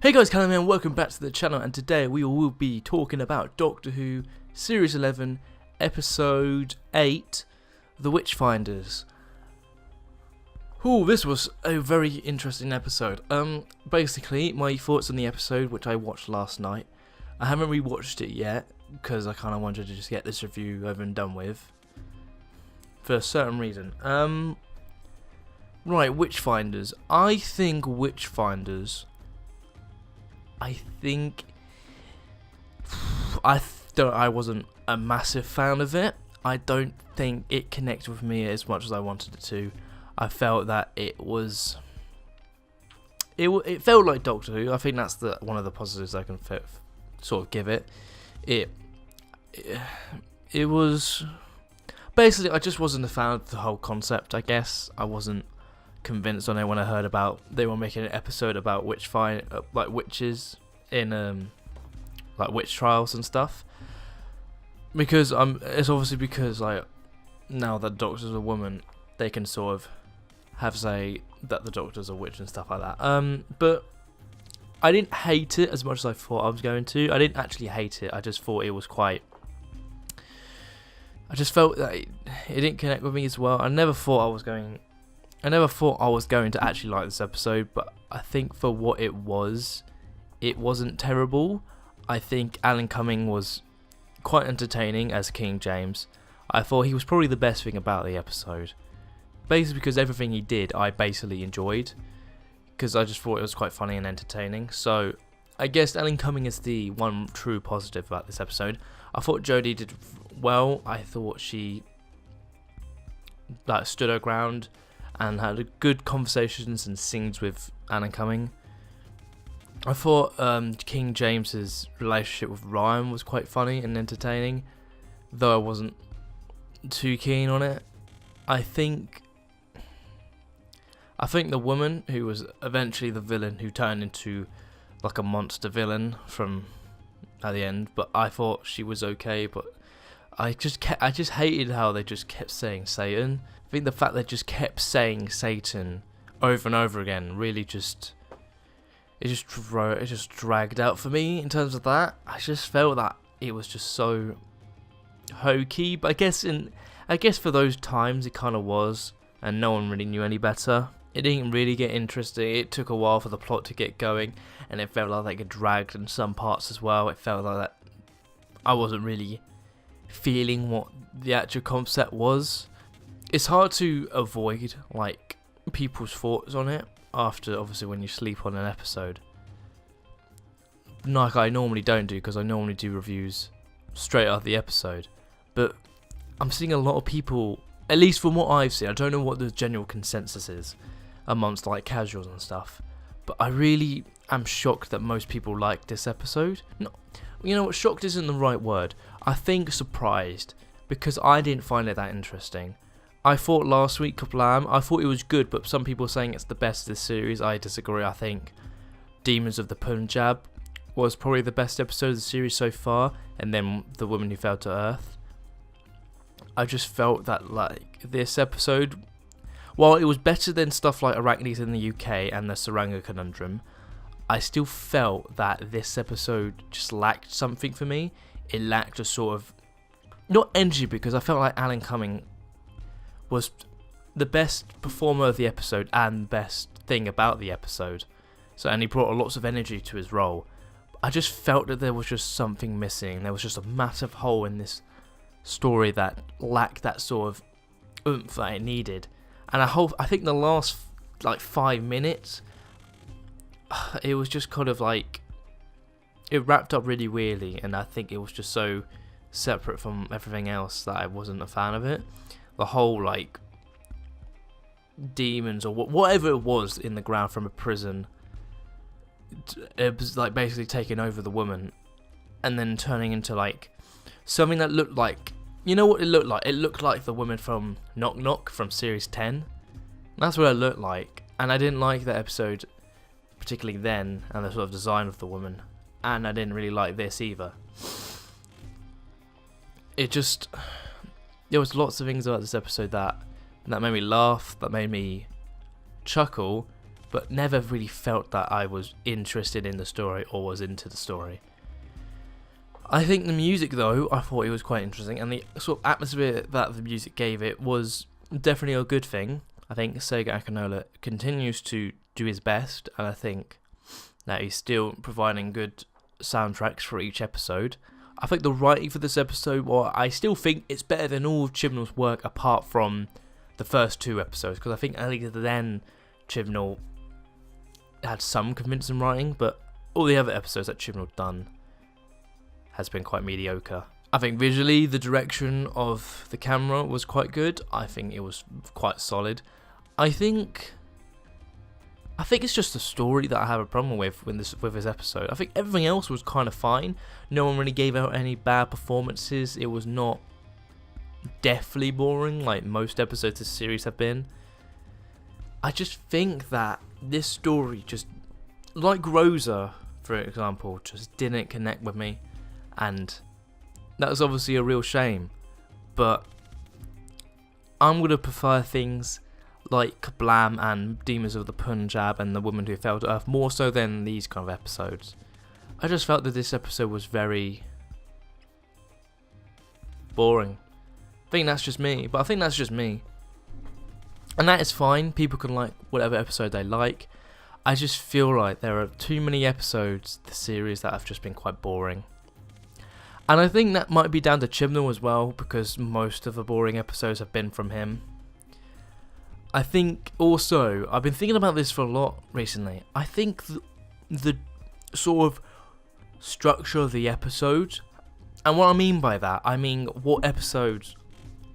Hey guys, Callum here and welcome back to the channel, and today we will be talking about Doctor Who Series 11, Episode 8, The Witchfinders. This was a very interesting episode. Basically, my thoughts on the episode, which I watched last night. I haven't rewatched it yet, because I kind of wanted to just get this review over and done with. For a certain reason. Right, Witchfinders. I wasn't a massive fan of it. I don't think it connected with me as much as I wanted it to. I felt that it felt like Doctor Who. I think that's one of the positives I can sort of give it. It was basically, I just wasn't a fan of the whole concept. I guess I wasn't convinced on it when I heard about they were making an episode about like witches in like witch trials and stuff, because it's obviously because like now that Doctor's a woman, they can sort of have say that the Doctor's a witch and stuff like that. But I didn't hate it as much as I thought I was going to. I didn't actually hate it. I just thought it was quite. I just felt that it didn't connect with me as well. I never thought I was going to actually like this episode, but I think for what it wasn't terrible. I think Alan Cumming was quite entertaining as King James. I thought he was probably the best thing about the episode. Basically because everything he did I basically enjoyed, because I just thought it was quite funny and entertaining. So I guess Alan Cumming is the one true positive about this episode. I thought Jodie did well. I thought she stood her ground and had good conversations and scenes with Alan Cumming. I thought King James's relationship with Ryan was quite funny and entertaining, though I wasn't too keen on it. I think the woman who was eventually the villain, who turned into like a monster villain at the end, but I thought she was okay. But I just hated how they just kept saying Satan. I think the fact they just kept saying Satan over and over again really it just dragged out for me in terms of that. I just felt that it was just so hokey, but I guess for those times it kind of was, and no one really knew any better. It didn't really get interesting. It took a while for the plot to get going, and it felt like it dragged in some parts as well. It felt like that I wasn't really feeling what the actual concept was. It's hard to avoid like people's thoughts on it after, obviously, when you sleep on an episode, like I normally don't do, because I normally do reviews straight after the episode. But I'm seeing a lot of people, at least from what I've seen, I don't know what the general consensus is amongst like casuals and stuff, but I really am shocked that most people like this episode. No, you know what, shocked isn't the right word. I think surprised, because I didn't find it that interesting. I thought last week, Kaplam, I thought it was good, but some people are saying it's the best of this series. I disagree. I think Demons of the Punjab was probably the best episode of the series so far, and then The Woman Who Fell to Earth. I just felt that like this episode, while it was better than stuff like Arachnes in the UK and the Saranga Conundrum, I still felt that this episode just lacked something for me. It lacked a sort of, not energy, because I felt like Alan Cumming was the best performer of the episode and best thing about the episode. And he brought lots of energy to his role. I just felt that there was just something missing. There was just a massive hole in this story that lacked that sort of oomph that it needed. And I think the last like 5 minutes, it was just kind of like, it wrapped up really weirdly, and I think it was just so separate from everything else that I wasn't a fan of it. The whole like demons or whatever it was in the ground from a prison, it was like basically taking over the woman and then turning into like something that looked like, you know what it looked like? It looked like the woman from Knock Knock from series 10. That's what it looked like, and I didn't like that episode particularly then, and the sort of design of the woman, and I didn't really like this either. There was lots of things about this episode that made me laugh, that made me chuckle, but never really felt that I was interested in the story or was into the story. I think the music, though, I thought it was quite interesting, and the sort of atmosphere that the music gave it was definitely a good thing. I think Sega Akinola continues to do his best, and I think that he's still providing good soundtracks for each episode. I think the writing for this episode, well, I still think it's better than all of Chibnall's work apart from the first 2 episodes, because I think at least then Chibnall had some convincing writing, but all the other episodes that Chibnall done has been quite mediocre. I think visually the direction of the camera was quite good. I think it was quite solid. I think it's just the story that I have a problem with this episode. I think everything else was kind of fine. No one really gave out any bad performances. It was not deathly boring like most episodes of the series have been. I just think that this story, just like Rosa, for example, just didn't connect with me, and that was obviously a real shame. But I'm gonna prefer things like Kablam and Demons of the Punjab and The Woman Who Fell to Earth more so than these kind of episodes. I just felt that this episode was very boring. I think that's just me, but I think that's just me. And that is fine, people can like whatever episode they like. I just feel like there are too many episodes of the series that have just been quite boring. And I think that might be down to Chibnall as well, because most of the boring episodes have been from him. I think also, I've been thinking about this for a lot recently. I think the sort of structure of the episode, and what I mean by that, I mean what episodes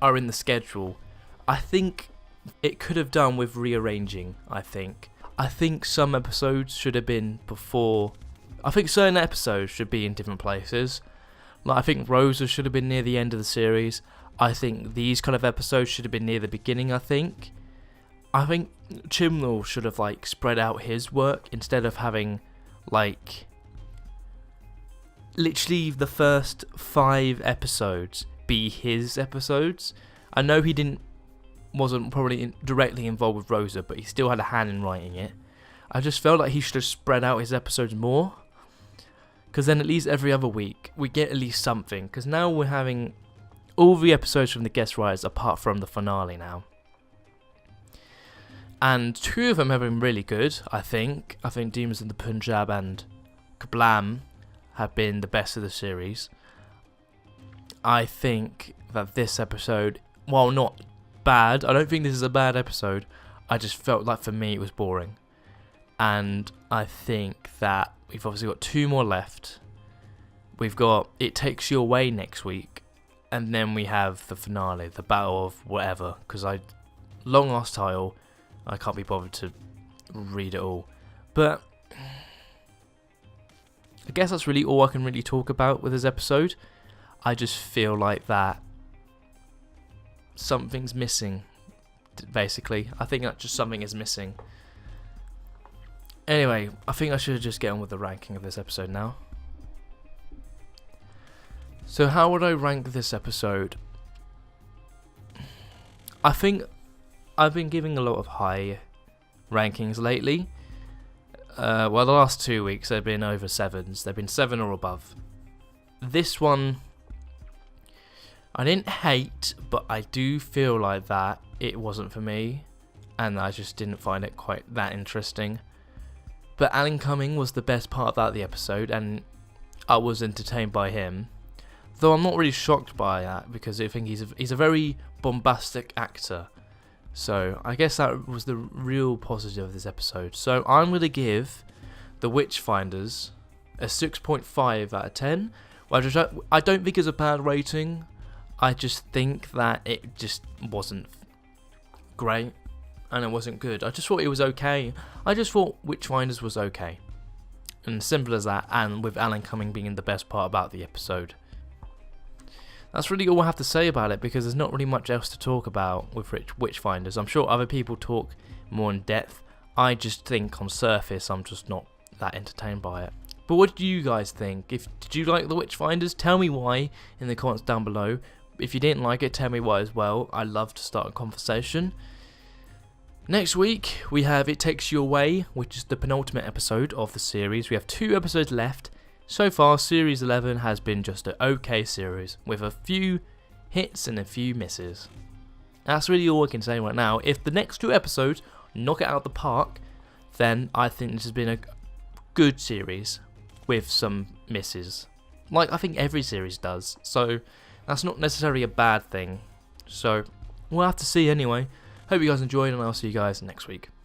are in the schedule, I think it could have done with rearranging. I think some episodes should have been before. I think certain episodes should be in different places. Like, I think Rosa should have been near the end of the series. I think these kind of episodes should have been near the beginning. I think Chibnall should have like spread out his work instead of having like literally the first 5 episodes be his episodes. I know he wasn't probably directly involved with Rosa, but he still had a hand in writing it. I just felt like he should have spread out his episodes more, because then at least every other week we get at least something. Because now we're having all the episodes from the guest writers apart from the finale now. And 2 of them have been really good, I think. I think Demons in the Punjab and Kablam have been the best of the series. I think that this episode, while not bad, I don't think this is a bad episode, I just felt like for me it was boring. And I think that we've obviously got 2 more left. We've got It Takes You Away next week, and then we have the finale, the Battle of whatever, because long ass title, I can't be bothered to read it all. But I guess that's really all I can really talk about with this episode. I just feel like that something's missing, basically. I think that just something is missing. Anyway, I think I should just get on with the ranking of this episode now. So how would I rank this episode? I think I've been giving a lot of high rankings lately. The last 2 weeks they've been over 7s. They've been 7 or above. This one I didn't hate, but I do feel like that it wasn't for me, and I just didn't find it quite that interesting. But Alan Cumming was the best part about the episode, and I was entertained by him. Though I'm not really shocked by that, because I think he's a very bombastic actor. So I guess that was the real positive of this episode. So I'm going to give The Witchfinders a 6.5 out of 10. I don't think it's a bad rating. I just think that it just wasn't great, and it wasn't good. I just thought it was okay. I just thought Witchfinders was okay. And simple as that, and with Alan Cumming being the best part about the episode. That's really all I have to say about it, because there's not really much else to talk about with Witchfinders. I'm sure other people talk more in depth. I just think on surface I'm just not that entertained by it. But what do you guys think? Did you like the Witchfinders? Tell me why in the comments down below. If you didn't like it, tell me why as well. I love to start a conversation. Next week, we have It Takes You Away, which is the penultimate episode of the series. We have 2 episodes left. So far, Series 11 has been just an okay series, with a few hits and a few misses. That's really all I can say right now. If the next 2 episodes knock it out of the park, then I think this has been a good series, with some misses. Like I think every series does, so that's not necessarily a bad thing. So, we'll have to see anyway. Hope you guys enjoyed, and I'll see you guys next week.